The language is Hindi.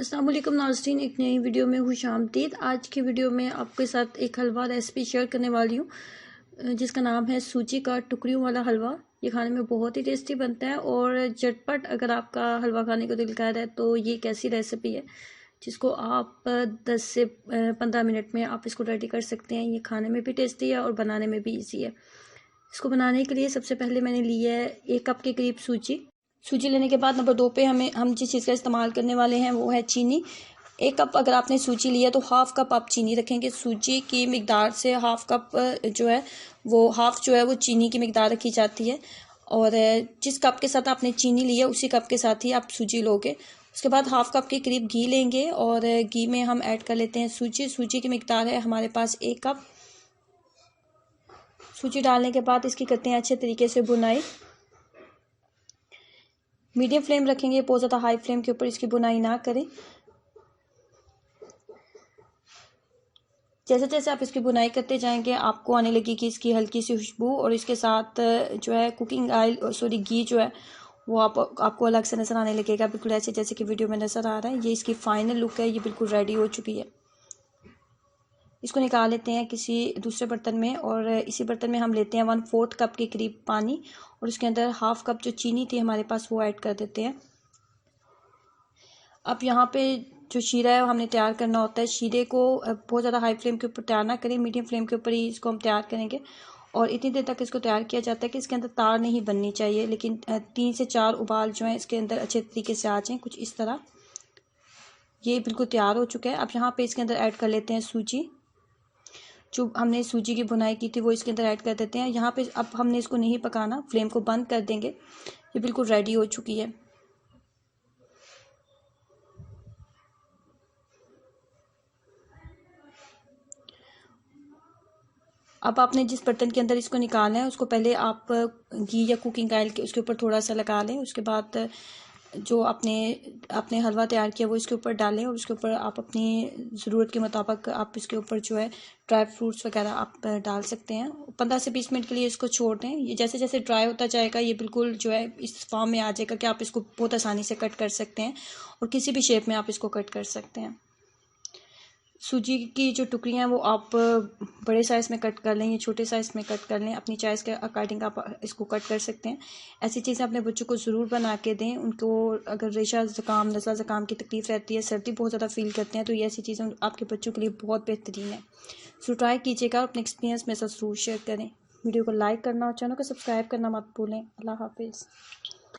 अस्सलाम वालेकुम नाज़रीन, एक नई वीडियो में खुशामदीद। आज की वीडियो में आपके साथ एक हलवा रेसिपी शेयर करने वाली हूँ जिसका नाम है सूजी का टुकड़ियों वाला हलवा। ये खाने में बहुत ही टेस्टी बनता है और झटपट अगर आपका हलवा खाने को दिल कर रहा है तो ये एक ऐसी रेसिपी है जिसको आप 10 से 15 मिनट में आप इसको रेडी कर सकते हैं। ये खाने में भी टेस्टी है और बनाने में भी ईजी है। इसको बनाने के लिए सबसे पहले मैंने लिया है 1 कप के करीब सूजी लेने के बाद नंबर 2 पे हम जिस चीज़ का इस्तेमाल करने वाले हैं वो है चीनी। 1 कप अगर आपने सूजी लिया तो हाफ़ कप आप चीनी रखेंगे। सूजी की मिकदार से हाफ़ कप जो है वो चीनी की मिकदार रखी जाती है। और जिस कप के साथ आपने चीनी लिया उसी कप के साथ ही आप सूजी लोगे। उसके बाद हाफ़ कप के करीब घी लेंगे और घी में हम ऐड कर लेते हैं सूजी की मिकदार है हमारे पास 1 कप। सूजी डालने के बाद इसकी करते हैं अच्छे तरीके से बुनाई। मीडियम फ्लेम रखेंगे, बहुत ज़्यादा हाई फ्लेम के ऊपर इसकी बुनाई ना करें। जैसे जैसे आप इसकी बुनाई करते जाएंगे आपको आने लगेगी इसकी हल्की सी खुशबू और इसके साथ जो है घी जो है वो आपको अलग से नज़र आने लगेगा, बिल्कुल ऐसे जैसे कि वीडियो में नज़र आ रहा है। ये इसकी फाइनल लुक है, ये बिल्कुल रेडी हो चुकी है। इसको निकाल लेते हैं किसी दूसरे बर्तन में और इसी बर्तन में हम लेते हैं 1/4 कप के करीब पानी और उसके अंदर हाफ़ कप जो चीनी थी हमारे पास वो ऐड कर देते हैं। अब यहाँ पे जो शीरा है वो हमने तैयार करना होता है। शीरे को बहुत ज़्यादा हाई फ्लेम के ऊपर तैयार ना करें, मीडियम फ्लेम के ऊपर ही इसको हम तैयार करेंगे और इतनी देर तक इसको तैयार किया जाता है कि इसके अंदर तार नहीं बननी चाहिए, लेकिन 3 से 4 उबाल जो है इसके अंदर अच्छे तरीके से आ जाएँ, कुछ इस तरह। ये बिल्कुल तैयार हो चुका है। अब यहाँ पे इसके अंदर ऐड कर लेते हैं सूजी। जो हमने सूजी की बुनाई की थी वो इसके अंदर ऐड कर देते हैं। यहाँ पे अब हमने इसको नहीं पकाना, फ्लेम को बंद कर देंगे। ये बिल्कुल रेडी हो चुकी है। अब आपने जिस बर्तन के अंदर इसको निकालना है उसको पहले आप घी या कुकिंग ऑयल के उसके ऊपर थोड़ा सा लगा लें। उसके बाद जो आपने हलवा तैयार किया वो इसके ऊपर डालें और उसके ऊपर आप अपनी ज़रूरत के मुताबिक आप इसके ऊपर जो है ड्राई फ्रूट्स वगैरह आप डाल सकते हैं। 15 से 20 मिनट के लिए इसको छोड़ दें। ये जैसे जैसे ड्राई होता जाएगा ये बिल्कुल जो है इस फॉर्म में आ जाएगा कि आप इसको बहुत आसानी से कट कर सकते हैं और किसी भी शेप में आप इसको कट कर सकते हैं। सूजी की जो टुकड़ियाँ हैं वो आप बड़े साइज़ में कट कर लें या छोटे साइज़ में कट कर लें, अपनी चॉइस के अकॉर्डिंग आप इसको कट कर सकते हैं। ऐसी चीज़ें अपने बच्चों को ज़रूर बना के दें। उनको अगर रेशा ज़ुकाम नज़ला ज़ुकाम की तकलीफ़ रहती है, सर्दी बहुत ज़्यादा फील करते हैं, तो ये ऐसी चीज़ें आपके बच्चों के लिए बहुत बेहतरीन है। सो ट्राई कीजिएगा और अपने एक्सपीरियंस मेरे साथ ज़रूर शेयर करें। वीडियो को लाइक करना और चैनल को सब्सक्राइब करना मत भूलें। अल्लाह हाफिज़।